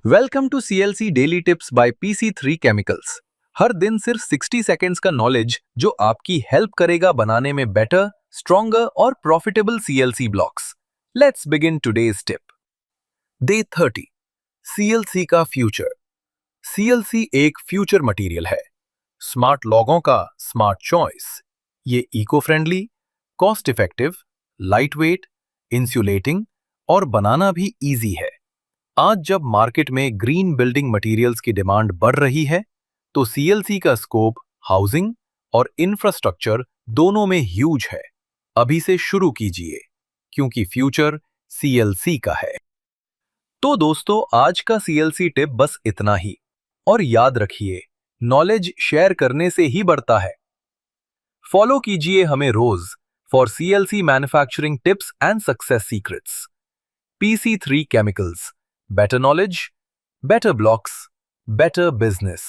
Welcome to CLC daily tips by PC3 chemicals. हर दिन सिर्फ 60 सेकेंड्स का नॉलेज जो आपकी हेल्प करेगा बनाने में बेटर, स्ट्रॉन्गर और profitable CLC blocks. Let's begin today's tip. Day 30। CLC का फ्यूचर। CLC एक फ्यूचर मटेरियल है, स्मार्ट लोगों का स्मार्ट चॉइस। ये eco friendly, cost effective, light weight, insulating और बनाना भी इजी है। आज जब मार्केट में ग्रीन बिल्डिंग मटेरियल्स की डिमांड बढ़ रही है, तो CLC का स्कोप हाउसिंग और इंफ्रास्ट्रक्चर दोनों में ह्यूज है। अभी से शुरू कीजिए, क्योंकि फ्यूचर CLC का है। तो दोस्तों, आज का CLC टिप बस इतना ही। और याद रखिए, नॉलेज शेयर करने से ही बढ़ता है। फॉलो कीजिए हमें रोज for CLC manufacturing tips and success secrets. PC3 Chemicals. Better knowledge, better blocks, better business.